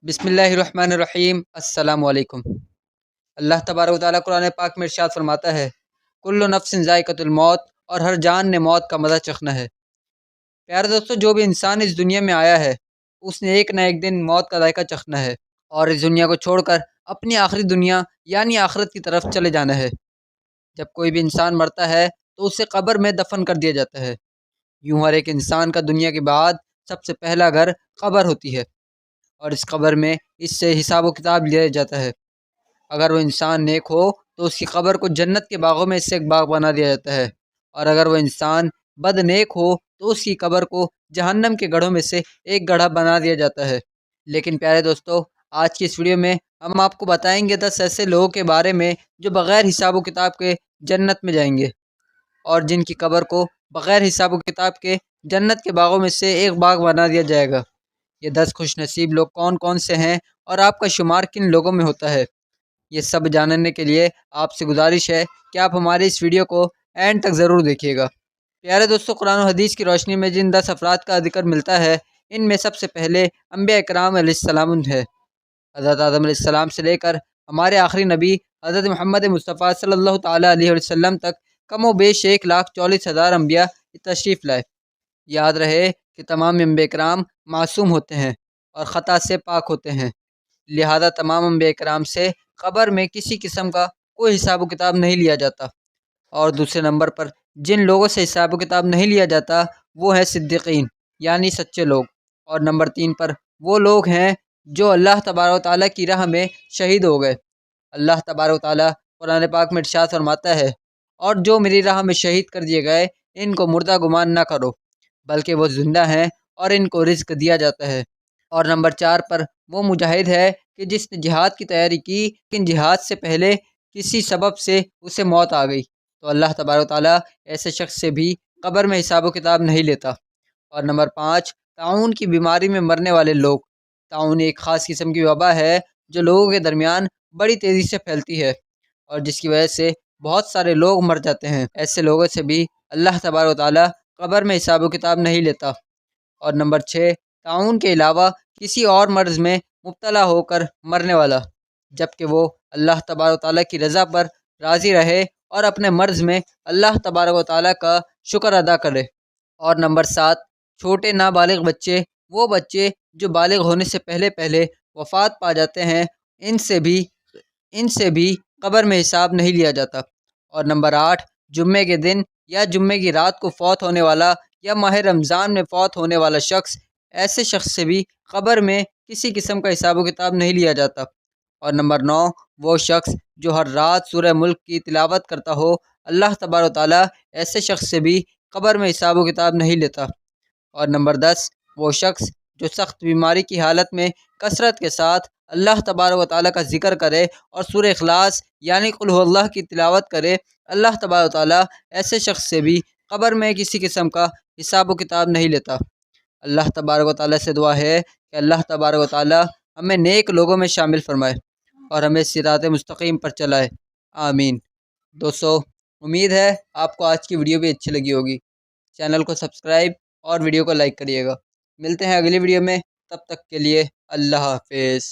بسم اللہ الرحمن الرحیم۔ السلام علیکم۔ اللہ تبارک و تعالیٰ قرآن پاک میں ارشاد فرماتا ہے، کل نفس ذائقۃ الموت، اور ہر جان نے موت کا مزہ چکھنا ہے۔ پیارے دوستو، جو بھی انسان اس دنیا میں آیا ہے اس نے ایک نہ ایک دن موت کا ذائقہ چکھنا ہے، اور اس دنیا کو چھوڑ کر اپنی آخری دنیا یعنی آخرت کی طرف چلے جانا ہے۔ جب کوئی بھی انسان مرتا ہے تو اسے قبر میں دفن کر دیا جاتا ہے۔ یوں ہر ایک انسان کا دنیا کے بعد سب سے پہلا گھر قبر ہوتی ہے، اور اس قبر میں اس سے حساب و کتاب لیا جاتا ہے۔ اگر وہ انسان نیک ہو تو اس کی قبر کو جنت کے باغوں میں سے ایک باغ بنا دیا جاتا ہے، اور اگر وہ انسان بد نیک ہو تو اس کی قبر کو جہنم کے گڑھوں میں سے ایک گڑھا بنا دیا جاتا ہے۔ لیکن پیارے دوستو، آج کی اس ویڈیو میں ہم آپ کو بتائیں گے 10 ایسے لوگوں کے بارے میں جو بغیر حساب و کتاب کے جنت میں جائیں گے، اور جن کی قبر کو بغیر حساب و کتاب کے جنت کے باغوں میں سے ایک باغ بنا دیا جائے گا۔ یہ 10 خوش نصیب لوگ کون کون سے ہیں اور آپ کا شمار کن لوگوں میں ہوتا ہے، یہ سب جاننے کے لیے آپ سے گزارش ہے کہ آپ ہماری اس ویڈیو کو اینڈ تک ضرور دیکھیے گا۔ پیارے دوستو، قرآن و حدیث کی روشنی میں جن 10 افراد کا ذکر ملتا ہے، ان میں سب سے پہلے انبیاء اکرام علیہ السلام ہے۔ حضرت آدم علیہ السلام سے لے کر ہمارے آخری نبی حضرت محمد مصطفیٰ صلی اللہ تعالیٰ علیہ وسلم تک کم و بیش 1,44,000 انبیاء تشریف لائے۔ یاد رہے کہ تمام انبیاء اکرام معصوم ہوتے ہیں اور خطا سے پاک ہوتے ہیں، لہذا تمام انبیاء اکرام سے قبر میں کسی قسم کا کوئی حساب و کتاب نہیں لیا جاتا۔ اور دوسرے نمبر پر جن لوگوں سے حساب و کتاب نہیں لیا جاتا وہ ہیں صدیقین یعنی سچے لوگ، اور نمبر 3 پر وہ لوگ ہیں جو اللہ تبارک و تعالیٰ کی راہ میں شہید ہو گئے۔ اللہ تبارک و تعالیٰ قرآن پاک میں ارشاد فرماتا ہے، اور جو میری راہ میں شہید کر دیے گئے ان کو مردہ گمان نہ کرو، بلکہ وہ زندہ ہیں اور ان کو رزق دیا جاتا ہے۔ اور نمبر 4 پر وہ مجاہد ہے کہ جس نے جہاد کی تیاری کی لیکن جہاد سے پہلے کسی سبب سے اسے موت آ گئی، تو اللہ تبارک و تعالیٰ ایسے شخص سے بھی قبر میں حساب و کتاب نہیں لیتا۔ اور نمبر 5 طاعون کی بیماری میں مرنے والے لوگ۔ طاعون ایک خاص قسم کی وبا ہے جو لوگوں کے درمیان بڑی تیزی سے پھیلتی ہے، اور جس کی وجہ سے بہت سارے لوگ مر جاتے ہیں۔ ایسے لوگوں سے بھی اللہ تبارک و تعالیٰ قبر میں حساب و کتاب نہیں لیتا۔ اور نمبر 6 طاعون کے علاوہ کسی اور مرض میں مبتلا ہو کر مرنے والا، جبکہ وہ اللہ تبارک و تعالیٰ کی رضا پر راضی رہے اور اپنے مرض میں اللہ تبارک و تعالیٰ کا شکر ادا کرے۔ اور نمبر 7 چھوٹے نابالغ بچے، وہ بچے جو بالغ ہونے سے پہلے پہلے وفات پا جاتے ہیں، ان سے بھی قبر میں حساب نہیں لیا جاتا۔ اور نمبر 8 جمعے کے دن یا جمعے کی رات کو فوت ہونے والا یا ماہ رمضان میں فوت ہونے والا شخص، ایسے شخص سے بھی قبر میں کسی قسم کا حساب و کتاب نہیں لیا جاتا۔ اور نمبر 9 وہ شخص جو ہر رات سورہ ملک کی تلاوت کرتا ہو، اللہ تبارک و تعالیٰ ایسے شخص سے بھی قبر میں حساب و کتاب نہیں لیتا۔ اور نمبر 10 وہ شخص جو سخت بیماری کی حالت میں کثرت کے ساتھ اللہ تبارک و تعالیٰ کا ذکر کرے اور سورہ اخلاص یعنی قل هو اللہ کی تلاوت کرے، اللہ تبارک و تعالیٰ ایسے شخص سے بھی قبر میں کسی قسم کا حساب و کتاب نہیں لیتا۔ اللہ تبارک و تعالیٰ سے دعا ہے کہ اللہ تبارک و تعالیٰ ہمیں نیک لوگوں میں شامل فرمائے اور ہمیں صراط مستقیم پر چلائے، آمین۔ دوستو، امید ہے آپ کو آج کی ویڈیو بھی اچھی لگی ہوگی۔ چینل کو سبسکرائب اور ویڈیو کو لائک کریے گا۔ ملتے ہیں اگلی ویڈیو میں، تب تک کے لیے اللہ حافظ۔